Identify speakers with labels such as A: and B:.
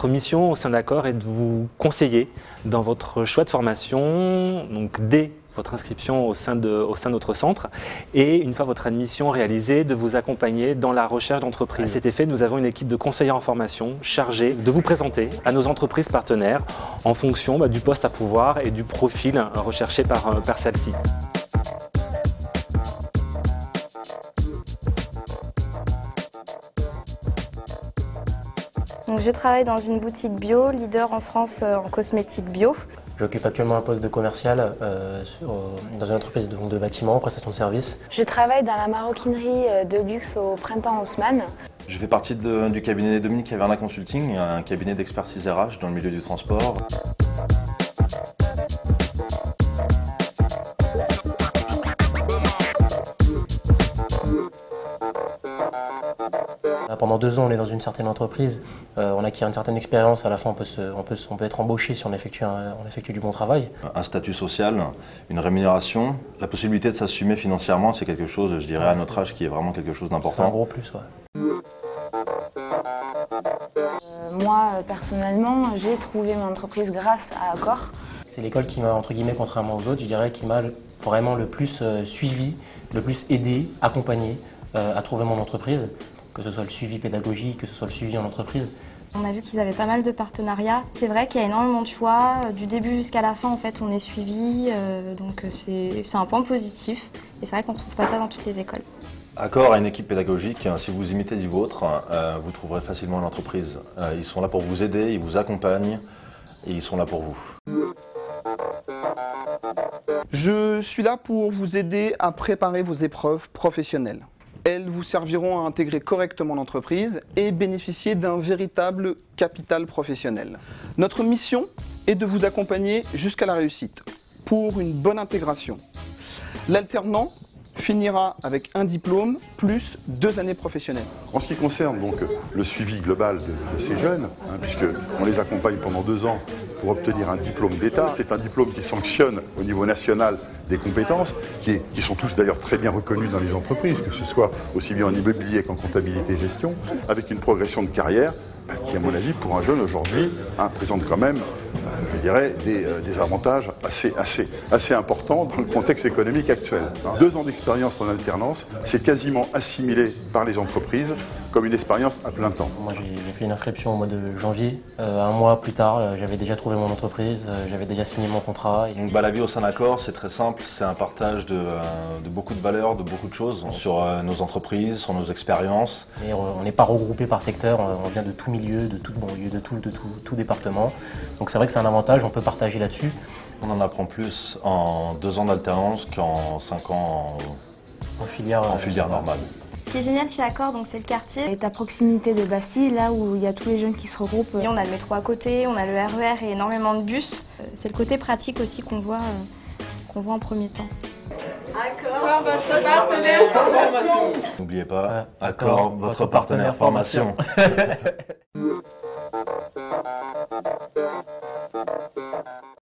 A: Notre mission au sein d'Accor est de vous conseiller dans votre choix de formation, donc dès votre inscription au sein de notre centre, et une fois votre admission réalisée, de vous accompagner dans la recherche d'entreprise. À cet effet, nous avons une équipe de conseillers en formation chargée de vous présenter à nos entreprises partenaires en fonction du poste à pourvoir et du profil recherché par celle-ci.
B: Donc, je travaille dans une boutique bio, leader en France en cosmétiques bio.
C: J'occupe actuellement un poste de commercial dans une entreprise de bâtiment, prestation de services.
D: Je travaille dans la maroquinerie de luxe au Printemps Haussmann.
E: Je fais partie du cabinet Dominique Caverna Consulting, un cabinet d'expertise RH dans le milieu du transport.
C: Pendant 2 ans, on est dans une certaine entreprise, on acquiert une certaine expérience, à la fin on peut être embauché si on effectue du bon travail.
E: Un statut social, une rémunération, la possibilité de s'assumer financièrement, c'est quelque chose, je dirais, à notre âge, qui est vraiment quelque chose d'important.
C: C'est un gros plus, ouais.
D: Moi, personnellement, j'ai trouvé mon entreprise grâce à Accor.
C: C'est l'école qui m'a, entre guillemets, contrairement aux autres, je dirais, qui m'a vraiment le plus suivi, le plus aidé, accompagné à trouver mon entreprise. Que ce soit le suivi pédagogique, que ce soit le suivi en entreprise.
B: On a vu qu'ils avaient pas mal de partenariats. C'est vrai qu'il y a énormément de choix. Du début jusqu'à la fin, en fait, on est suivi. Donc c'est un point positif. Et c'est vrai qu'on ne trouve pas ça dans toutes les écoles.
E: Accor a une équipe pédagogique. Si vous imitez du vôtre, vous trouverez facilement une entreprise. Ils sont là pour vous aider, ils vous accompagnent et ils sont là pour vous.
F: Je suis là pour vous aider à préparer vos épreuves professionnelles. Elles vous serviront à intégrer correctement l'entreprise et bénéficier d'un véritable capital professionnel. Notre mission est de vous accompagner jusqu'à la réussite pour une bonne intégration. L'alternant finira avec un diplôme plus 2 années professionnelles.
G: En ce qui concerne donc le suivi global de ces jeunes, puisqu'on les accompagne pendant 2 ans pour obtenir un diplôme d'État, c'est un diplôme qui sanctionne au niveau national des compétences, qui sont tous d'ailleurs très bien reconnus dans les entreprises, que ce soit aussi bien en immobilier qu'en comptabilité et gestion, avec une progression de carrière qui, à mon avis, pour un jeune aujourd'hui, présente quand même, je dirais, des avantages assez importants dans le contexte économique actuel. 2 ans d'expérience en alternance, c'est quasiment assimilé par les entreprises comme une expérience à plein temps.
C: Moi, j'ai fait une inscription au mois de janvier. 1 mois plus tard, j'avais déjà trouvé mon entreprise, j'avais déjà signé mon contrat.
E: Donc, la vie au sein d'Accor, c'est très simple, c'est un partage de beaucoup de valeurs, de beaucoup de choses sur nos entreprises, sur nos expériences.
C: Et on n'est pas regroupé par secteur, on vient de tout milieu, de toute banlieue, de tout département. Donc c'est vrai que c'est un avantage, on peut partager là-dessus.
E: On en apprend plus en 2 ans d'alternance qu'en 5 ans en filière normale.
B: Ce qui est génial chez Accor, c'est le quartier.
D: C'est à proximité de Bastille, là où il y a tous les jeunes qui se regroupent.
B: Et on a le métro à côté, on a le RER et énormément de bus. C'est le côté pratique aussi qu'on voit en premier temps.
H: Accor, votre partenaire formation.
E: N'oubliez pas, Accor, votre partenaire formation.